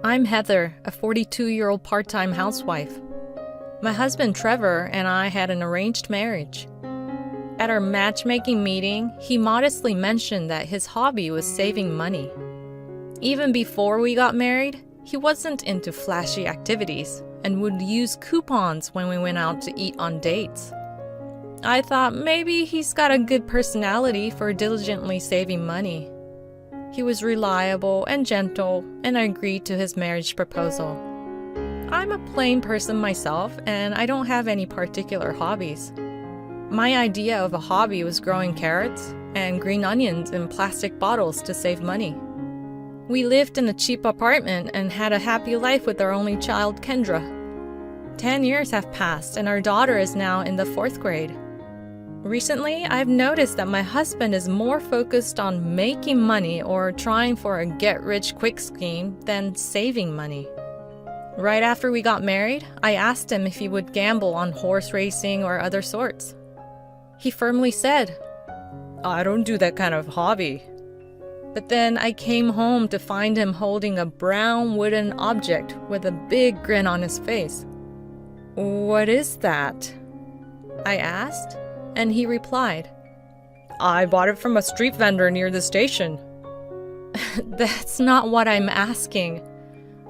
I'm Heather, a 42-year-old part-time housewife. My husband Trevor and I had an arranged marriage. At our matchmaking meeting, he modestly mentioned that his hobby was saving money. Even before we got married, he wasn't into flashy activities and would use coupons when we went out to eat on dates. I thought maybe he's got a good personality for diligently saving money. He was reliable and gentle, and I agreed to his marriage proposal. I'm a plain person myself, and I don't have any particular hobbies. My idea of a hobby was growing carrots and green onions in plastic bottles to save money. We lived in a cheap apartment and had a happy life with our only child, Kendra. 10 years have passed, and our daughter is now in the 4th grade. Recently, I've noticed that my husband is more focused on making money or trying for a get-rich-quick scheme than saving money. Right after we got married, I asked him if he would gamble on horse racing or other sorts. He firmly said, "I don't do that kind of hobby." But then I came home to find him holding a brown wooden object with a big grin on his face. "What is that?" I asked, and he replied, "I bought it from a street vendor near the station." That's not what I'm asking.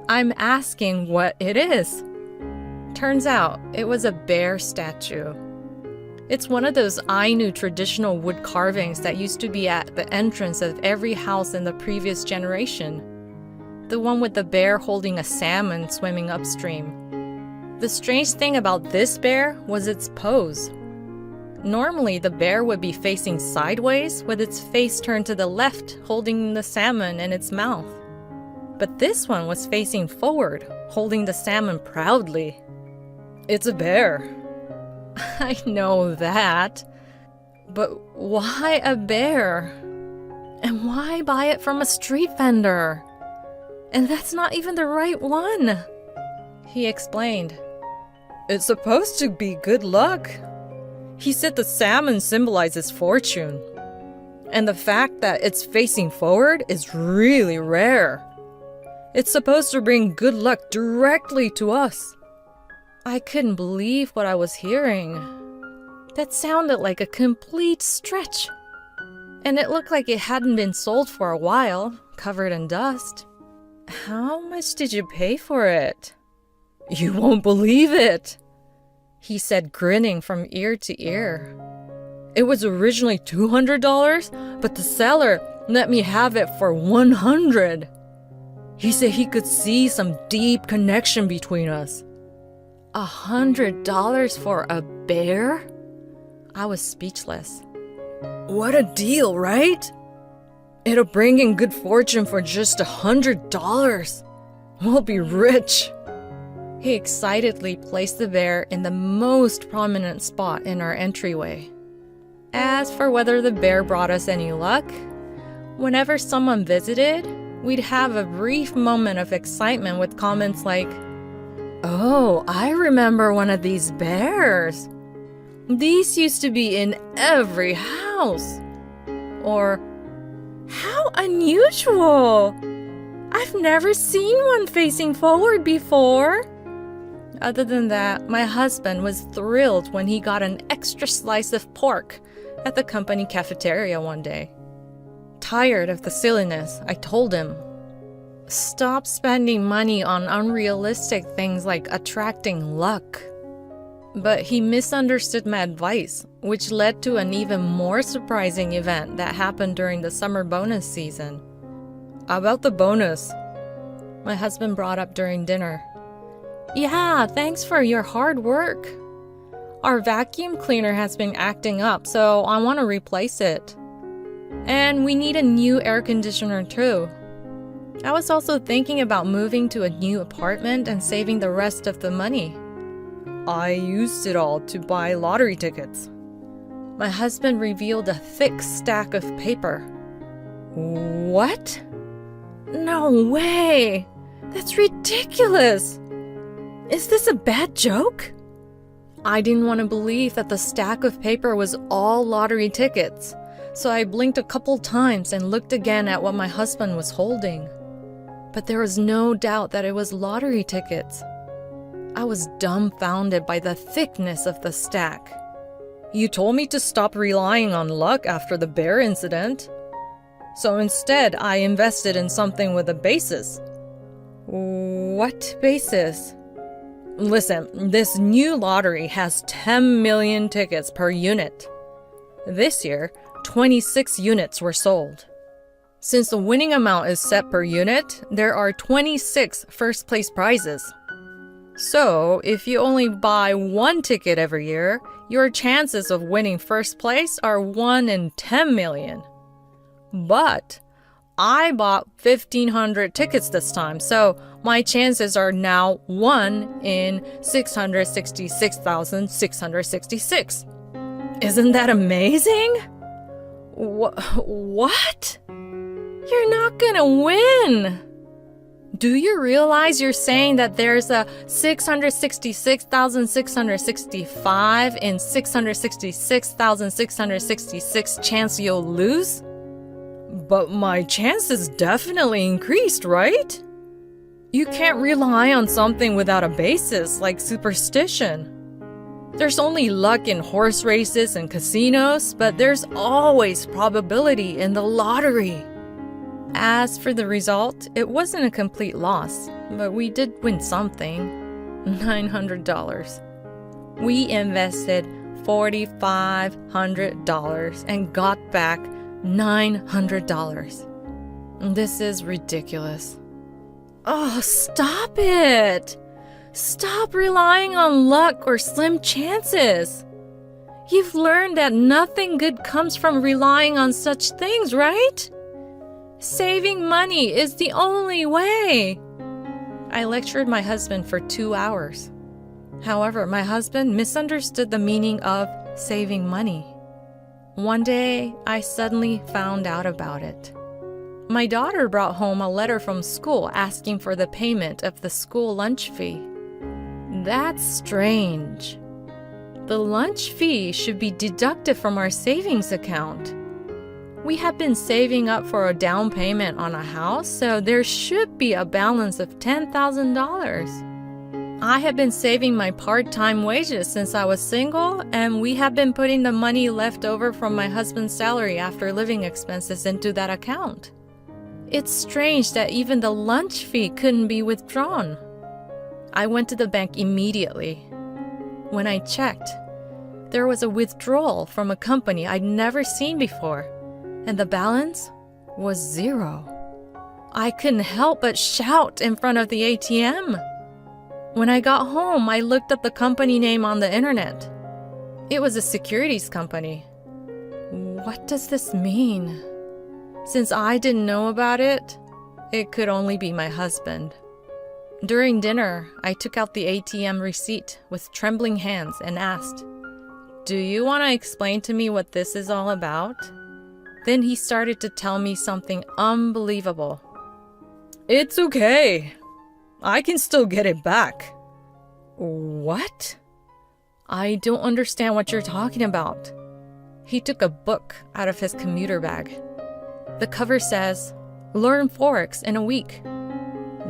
I'm asking what it is. Turns out it was a bear statue. It's one of those Ainu traditional wood carvings that used to be at the entrance of every house in the previous generation. The one with the bear holding a salmon swimming upstream. The strange thing about this bear was its pose. Normally, the bear would be facing sideways with its face turned to the left, holding the salmon in its mouth. But this one was facing forward, holding the salmon proudly. It's a bear. I know that. But why a bear? And why buy it from a street vendor? And that's not even the right one. He explained. It's supposed to be good luck. He said the salmon symbolizes fortune. And the fact that it's facing forward is really rare. It's supposed to bring good luck directly to us. I couldn't believe what I was hearing. That sounded like a complete stretch. And it looked like it hadn't been sold for a while, covered in dust. How much did you pay for it? You won't believe it, he said, grinning from ear to ear. It was originally $200, but the seller let me have it for $100. He said he could see some deep connection between us. $100 for a bear? I was speechless. What a deal, right? It'll bring in good fortune for just $100. We'll be rich. He excitedly placed the bear in the most prominent spot in our entryway. As for whether the bear brought us any luck, whenever someone visited, we'd have a brief moment of excitement with comments like, "Oh, I remember one of these bears. These used to be in every house." Or, "How unusual! I've never seen one facing forward before." Other than that, my husband was thrilled when he got an extra slice of pork at the company cafeteria one day. Tired of the silliness, I told him, "Stop spending money on unrealistic things like attracting luck." But he misunderstood my advice, which led to an even more surprising event that happened during the summer bonus season. About the bonus, my husband brought up during dinner. "Yeah, thanks for your hard work. Our vacuum cleaner has been acting up, so I want to replace it. And we need a new air conditioner too. I was also thinking about moving to a new apartment and saving the rest of the money. I used it all to buy lottery tickets." My husband revealed a thick stack of paper. "What? No way! That's ridiculous! Is this a bad joke?" I didn't want to believe that the stack of paper was all lottery tickets, so I blinked a couple times and looked again at what my husband was holding. but there was no doubt that it was lottery tickets. I was dumbfounded by the thickness of the stack. "You told me to stop relying on luck after the bear incident. So instead, I invested in something with a basis." "What basis?" "Listen, this new lottery has 10 million tickets per unit. This year, 26 units were sold. Since the winning amount is set per unit, there are 26 first-place prizes. So, if you only buy one ticket every year, your chances of winning first place are 1 in 10 million. But I bought 1,500 tickets this time, so my chances are now 1 in 666,666. Isn't that amazing?" What? You're not gonna win! Do you realize you're saying that there's a 666,665 in 666,666 chance you'll lose? But my chances definitely increased, right? You can't rely on something without a basis, like superstition. There's only luck in horse races and casinos, but there's always probability in the lottery. As for the result, it wasn't a complete loss, but we did win something. $900. We invested $4,500 and got back $900. This is ridiculous. Oh, stop it! Stop relying on luck or slim chances. You've learned that nothing good comes from relying on such things, right? Saving money is the only way. I lectured my husband for 2 hours. However, my husband misunderstood the meaning of saving money. One day, I suddenly found out about it. My daughter brought home a letter from school asking for the payment of the school lunch fee. That's strange. The lunch fee should be deducted from our savings account. We have been saving up for a down payment on a house, so there should be a balance of $10,000. I have been saving my part-time wages since I was single, and we have been putting the money left over from my husband's salary after living expenses into that account. It's strange that even the lunch fee couldn't be withdrawn. I went to the bank immediately. When I checked, there was a withdrawal from a company I'd never seen before, and the balance was 0. I couldn't help but shout in front of the ATM. When I got home, I looked up the company name on the internet. It was a securities company. What does this mean? Since I didn't know about it, it could only be my husband. During dinner, I took out the ATM receipt with trembling hands and asked, "Do you want to explain to me what this is all about?" Then he started to tell me something unbelievable. "It's okay. I can still get it back." What? I don't understand what you're talking about. He took a book out of his commuter bag. The cover says, "Learn Forex in a week."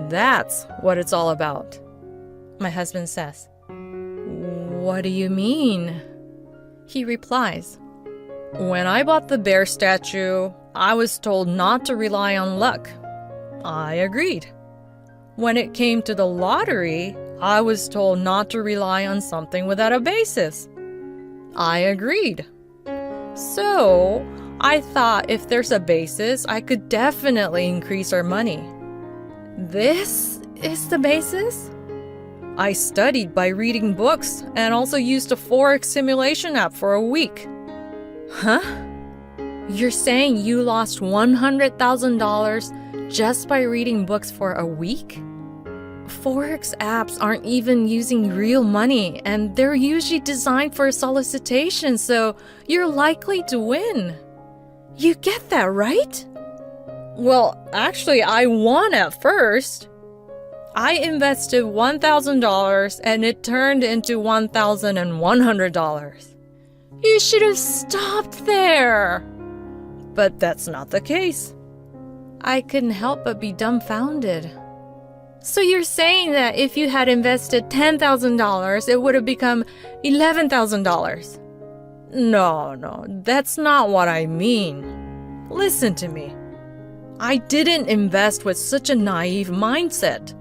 That's what it's all about. My husband says, "What do you mean?" He replies, "When I bought the bear statue, I was told not to rely on luck. I agreed. When it came to the lottery, I was told not to rely on something without a basis. I agreed. So, I thought if there's a basis, I could definitely increase our money. This is the basis? I studied by reading books and also used a Forex simulation app for a week." Huh? You're saying you lost $100,000 just by reading books for a week? Forex apps aren't even using real money, and they're usually designed for solicitation, so you're likely to win. You get that, right? Well, actually, I won at first. I invested $1,000 and it turned into $1,100. You should have stopped there. But that's not the case. I couldn't help but be dumbfounded. So you're saying that if you had invested $10,000, it would have become $11,000? No, that's not what I mean. Listen to me. I didn't invest with such a naive mindset.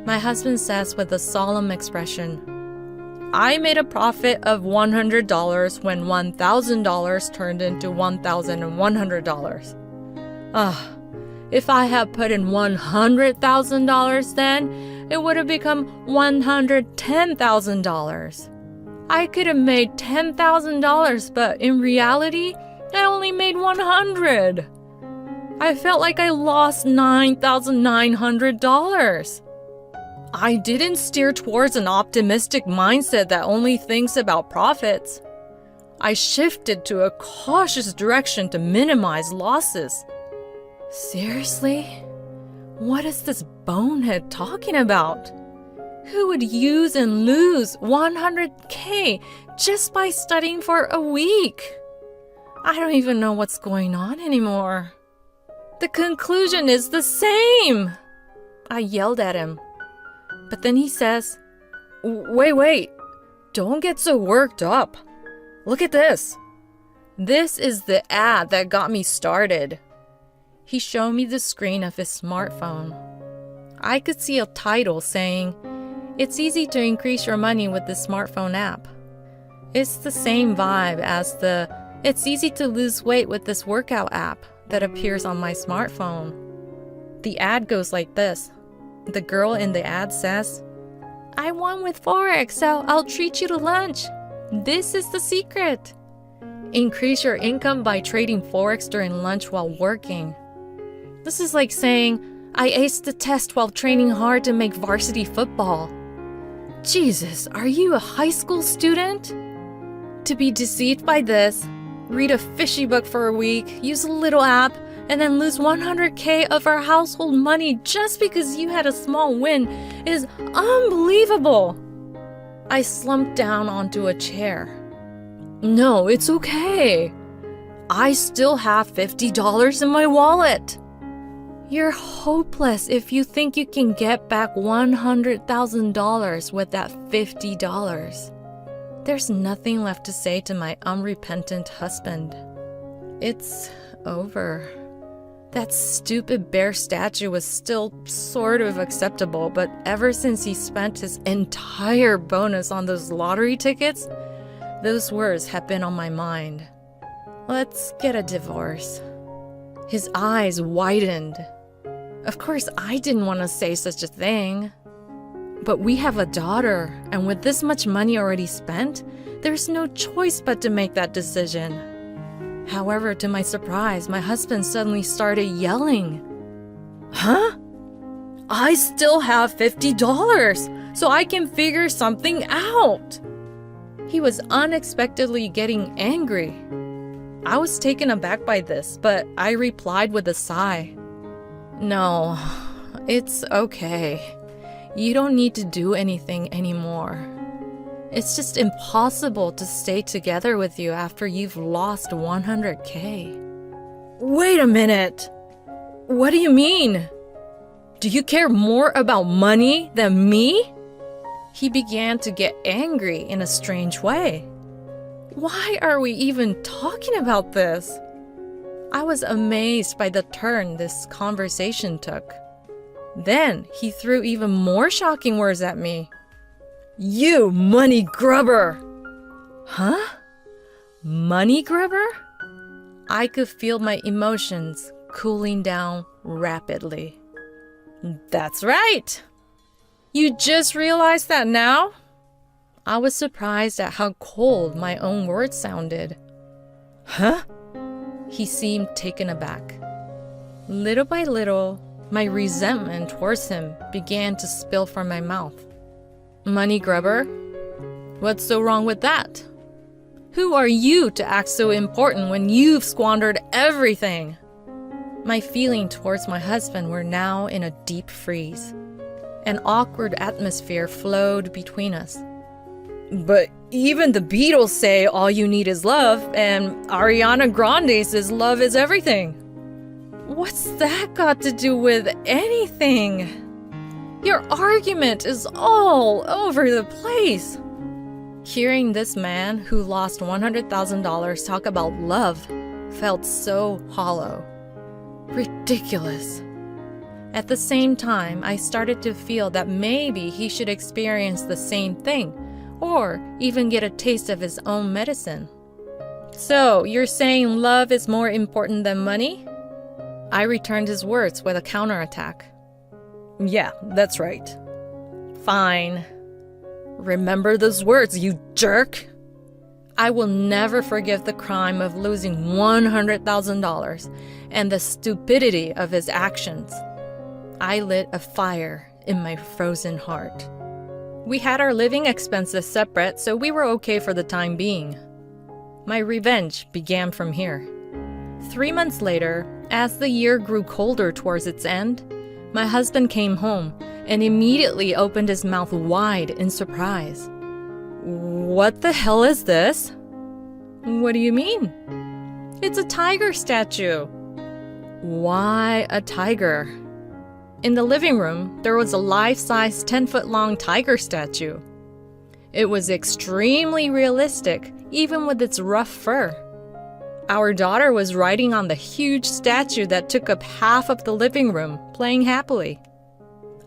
My husband says with a solemn expression, I made a profit of $100 when $1,000 turned into $1,100. If I had put in $100,000 then, it would have become $110,000. I could have made $10,000, but in reality, I only made $100. I felt like I lost $9,900. I didn't steer towards an optimistic mindset that only thinks about profits. I shifted to a cautious direction to minimize losses. Seriously? What is this bonehead talking about? Who would use and lose $100K just by studying for a week? I don't even know what's going on anymore. The conclusion is the same. I yelled at him. But then he says, Wait, don't get so worked up. Look at this. This is the ad that got me started. He showed me the screen of his smartphone. I could see a title saying, It's easy to increase your money with the smartphone app. It's the same vibe as the It's easy to lose weight with this workout app that appears on my smartphone. The ad goes like this. The girl in the ad says, I won with Forex, so I'll treat you to lunch. This is the secret. Increase your income by trading Forex during lunch while working. This is like saying, I aced the test while training hard to make varsity football. Jesus, are you a high school student? To be deceived by this, read a fishy book for a week, use a little app, and then lose $100K of our household money just because you had a small win is unbelievable. I slumped down onto a chair. No, it's okay. I still have $50 in my wallet. You're hopeless if you think you can get back $100,000 with that $50. There's nothing left to say to my unrepentant husband. It's over. That stupid bear statue was still sort of acceptable, but ever since he spent his entire bonus on those lottery tickets, those words have been on my mind. Let's get a divorce. His eyes widened. Of course, I didn't want to say such a thing. But we have a daughter, and with this much money already spent, there's no choice but to make that decision. However, to my surprise, my husband suddenly started yelling. Huh? I still have $50, so I can figure something out. He was unexpectedly getting angry. I was taken aback by this, but I replied with a sigh. No, it's okay. You don't need to do anything anymore. It's just impossible to stay together with you after you've lost $100K. Wait a minute. What do you mean? Do you care more about money than me? He began to get angry in a strange way. Why are we even talking about this? I was amazed by the turn this conversation took. Then he threw even more shocking words at me. You money grubber! Huh? Money grubber? I could feel my emotions cooling down rapidly. That's right! You just realized that now? I was surprised at how cold my own words sounded. Huh? He seemed taken aback. Little by little, my resentment towards him began to spill from my mouth. Money grubber? What's so wrong with that? Who are you to act so important when you've squandered everything? My feelings towards my husband were now in a deep freeze. An awkward atmosphere flowed between us. But even the Beatles say all you need is love, and Ariana Grande says love is everything. What's that got to do with anything? Your argument is all over the place. Hearing this man who lost $100,000 talk about love felt so hollow. Ridiculous. At the same time, I started to feel that maybe he should experience the same thing, or even get a taste of his own medicine. So, you're saying love is more important than money? I returned his words with a counterattack. Yeah, that's right. Fine. Remember those words, you jerk! I will never forgive the crime of losing $100,000 and the stupidity of his actions. I lit a fire in my frozen heart. We had our living expenses separate, so we were okay for the time being. My revenge began from here. 3 months later, as the year grew colder towards its end, my husband came home and immediately opened his mouth wide in surprise. What the hell is this? What do you mean? It's a tiger statue. Why a tiger? In the living room, there was a life-size 10-foot-long tiger statue. It was extremely realistic, even with its rough fur. Our daughter was riding on the huge statue that took up half of the living room, playing happily.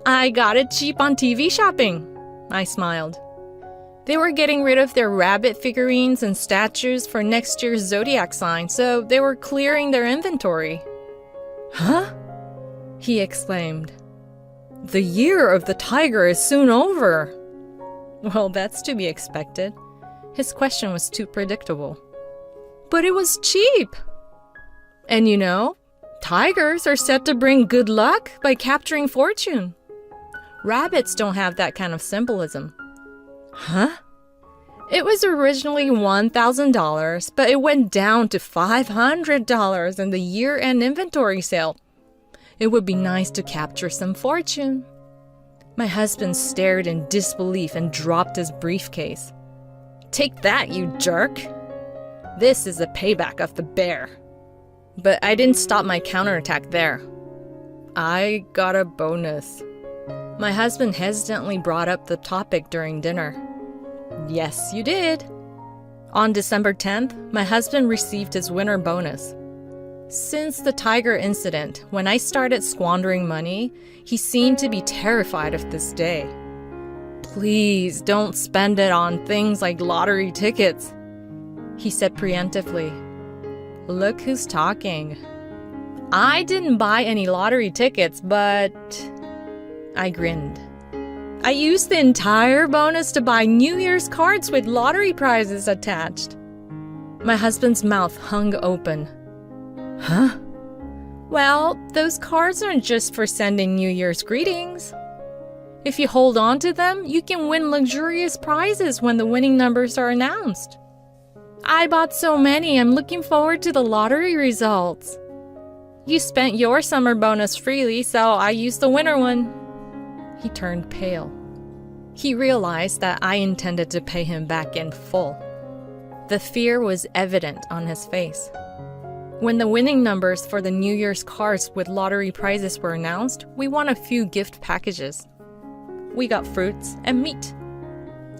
I got it cheap on TV shopping, I smiled. They were getting rid of their rabbit figurines and statues for next year's zodiac sign, so they were clearing their inventory. Huh? He exclaimed. The year of the tiger is soon over. Well, that's to be expected. His question was too predictable. But it was cheap. And you know, tigers are said to bring good luck by capturing fortune. Rabbits don't have that kind of symbolism. Huh? It was originally $1,000, but it went down to $500 in the year-end inventory sale. It would be nice to capture some fortune. My husband stared in disbelief and dropped his briefcase. Take that, you jerk! This is a payback of the bear. But I didn't stop my counterattack there. I got a bonus. My husband hesitantly brought up the topic during dinner. Yes, you did. On December 10th, my husband received his winter bonus. Since the tiger incident, when I started squandering money, he seemed to be terrified of this day. Please don't spend it on things like lottery tickets, he said preemptively. Look who's talking. I didn't buy any lottery tickets, but... I grinned. I used the entire bonus to buy New Year's cards with lottery prizes attached. My husband's mouth hung open. Huh? Well, those cards aren't just for sending New Year's greetings. If you hold on to them, you can win luxurious prizes when the winning numbers are announced. I bought so many, I'm looking forward to the lottery results. You spent your summer bonus freely, so I used the winter one. He turned pale. He realized that I intended to pay him back in full. The fear was evident on his face. When the winning numbers for the New Year's cards with lottery prizes were announced, we won a few gift packages. We got fruits and meat.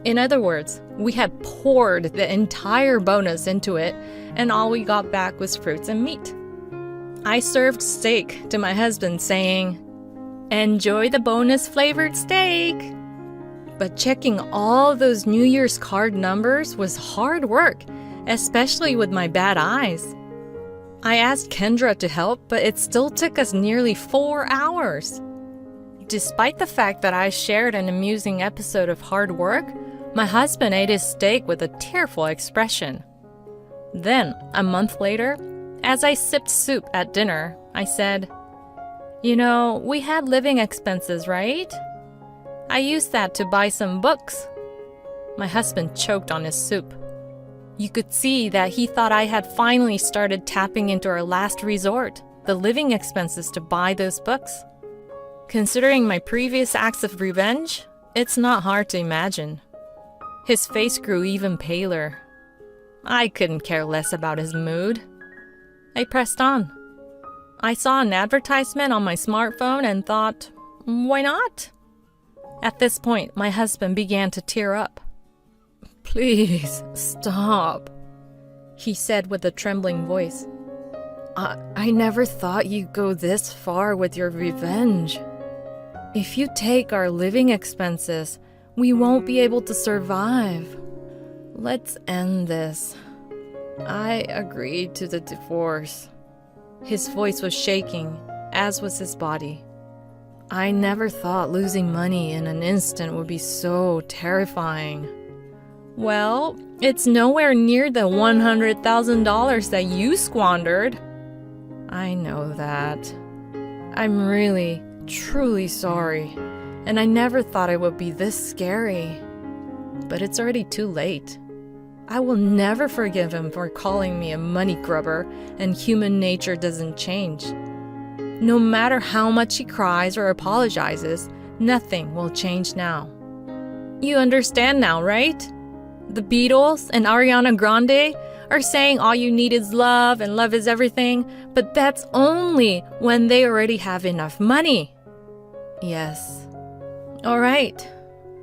In other words, we had poured the entire bonus into it, and all we got back was fruits and meat. I served steak to my husband, saying, "Enjoy the bonus-flavored steak." But checking all those New Year's card numbers was hard work, especially with my bad eyes. I asked Kendra to help, but it still took us nearly 4 hours. Despite the fact that I shared an amusing episode of hard work, my husband ate his steak with a tearful expression. Then, a month later, as I sipped soup at dinner, I said, "You know, we had living expenses, right? I used that to buy some books." My husband choked on his soup. You could see that he thought I had finally started tapping into our last resort, the living expenses to buy those books. Considering my previous acts of revenge, it's not hard to imagine. His face grew even paler. I couldn't care less about his mood. I pressed on. I saw an advertisement on my smartphone and thought, why not? At this point, my husband began to tear up. Please, stop, he said with a trembling voice. I never thought you'd go this far with your revenge. If you take our living expenses, we won't be able to survive. Let's end this. I agreed to the divorce. His voice was shaking, as was his body. I never thought losing money in an instant would be so terrifying. Well, it's nowhere near the $100,000 that you squandered. I know that. I'm really, truly sorry, and I never thought it would be this scary. But it's already too late. I will never forgive him for calling me a money grubber, and human nature doesn't change. No matter how much he cries or apologizes, nothing will change now. You understand now, right? The Beatles and Ariana Grande are saying all you need is love and love is everything, but that's only when they already have enough money. Yes. All right.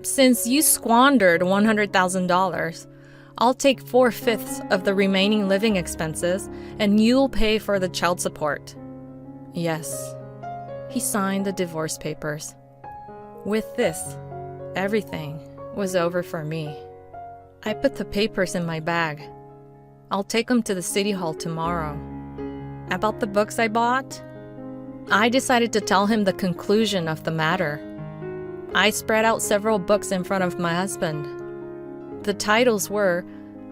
Since you squandered $100,000, I'll take 4/5 of the remaining living expenses and you'll pay for the child support. Yes. He signed the divorce papers. With this, everything was over for me. I put the papers in my bag. I'll take them to the city hall tomorrow. About the books I bought, I decided to tell him the conclusion of the matter. I spread out several books in front of my husband. The titles were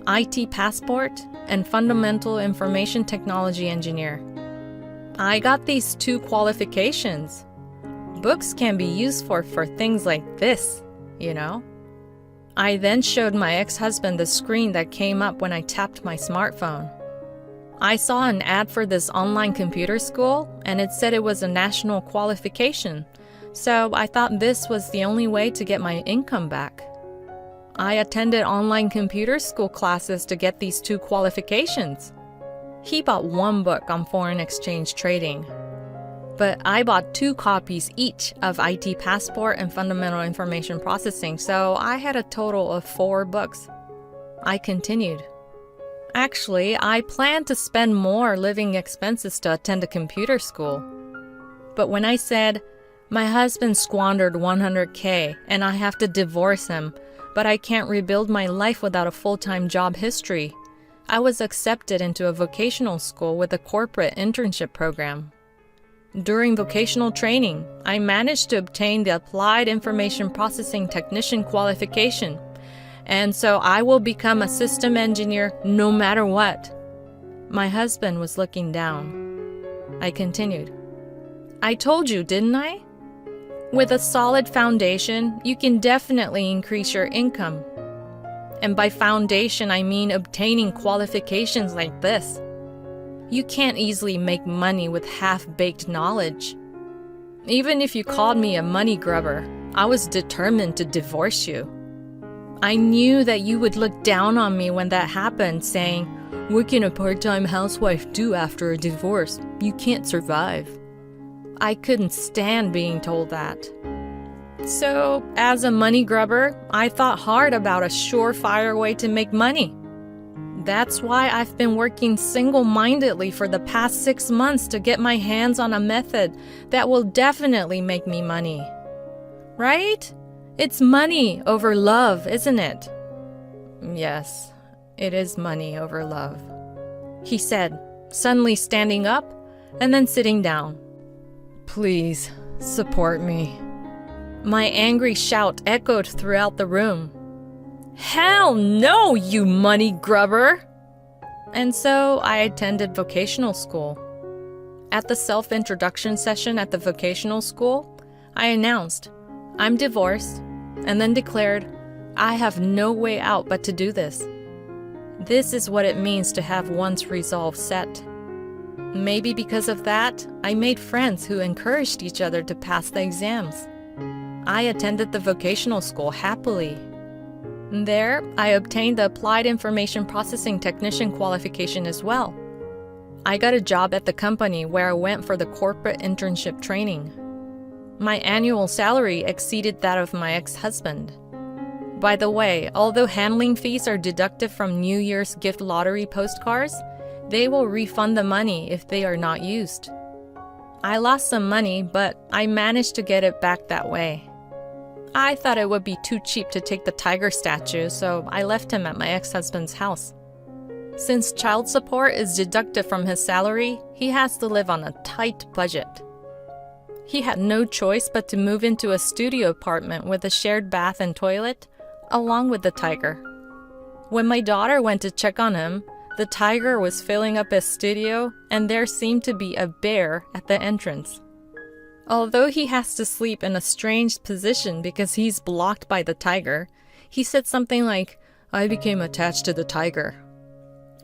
IT Passport and Fundamental Information Technology Engineer. I got these 2 qualifications. Books can be used for things like this, you know? I then showed my ex-husband the screen that came up when I tapped my smartphone. I saw an ad for this online computer school, and it said it was a national qualification, so I thought this was the only way to get my income back. I attended online computer school classes to get these 2 qualifications. He bought 1 book on foreign exchange trading, but I bought 2 copies each of IT Passport and Fundamental Information Processing, so I had a total of 4 books. I continued. Actually, I planned to spend more living expenses to attend a computer school. But when I said, my husband squandered $100K and I have to divorce him, but I can't rebuild my life without a full-time job history, I was accepted into a vocational school with a corporate internship program. During vocational training, I managed to obtain the Applied Information Processing Technician qualification, and so I will become a system engineer no matter what. My husband was looking down. I continued. I told you, didn't I? With a solid foundation, you can definitely increase your income. And by foundation, I mean obtaining qualifications like this. You can't easily make money with half-baked knowledge. Even if you called me a money grubber, I was determined to divorce you. I knew that you would look down on me when that happened, saying, "What can a part-time housewife do after a divorce? You can't survive." I couldn't stand being told that. So, as a money grubber, I thought hard about a surefire way to make money. That's why I've been working single-mindedly for the past 6 months to get my hands on a method that will definitely make me money. Right? It's money over love, isn't it? Yes, it is money over love, he said, suddenly standing up and then sitting down. Please, support me. My angry shout echoed throughout the room. Hell no, you money grubber! And so I attended vocational school. At the self-introduction session at the vocational school, I announced, I'm divorced, and then declared, I have no way out but to do this. This is what it means to have one's resolve set. Maybe because of that, I made friends who encouraged each other to pass the exams. I attended the vocational school happily. There, I obtained the Applied Information Processing Technician qualification as well. I got a job at the company where I went for the corporate internship training. My annual salary exceeded that of my ex-husband. By the way, although handling fees are deducted from New Year's gift lottery postcards, they will refund the money if they are not used. I lost some money, but I managed to get it back that way. I thought it would be too cheap to take the tiger statue, so I left him at my ex-husband's house. Since child support is deducted from his salary, he has to live on a tight budget. He had no choice but to move into a studio apartment with a shared bath and toilet, along with the tiger. When my daughter went to check on him, the tiger was filling up his studio, and there seemed to be a bear at the entrance. Although he has to sleep in a strange position because he's blocked by the tiger, he said something like, "I became attached to the tiger."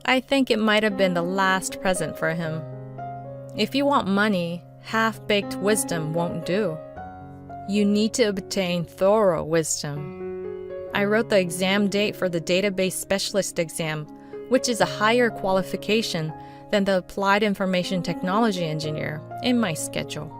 I think it might have been the last present for him. If you want money, half-baked wisdom won't do. You need to obtain thorough wisdom. I wrote the exam date for the database specialist exam, which is a higher qualification than the applied information technology engineer, in my schedule.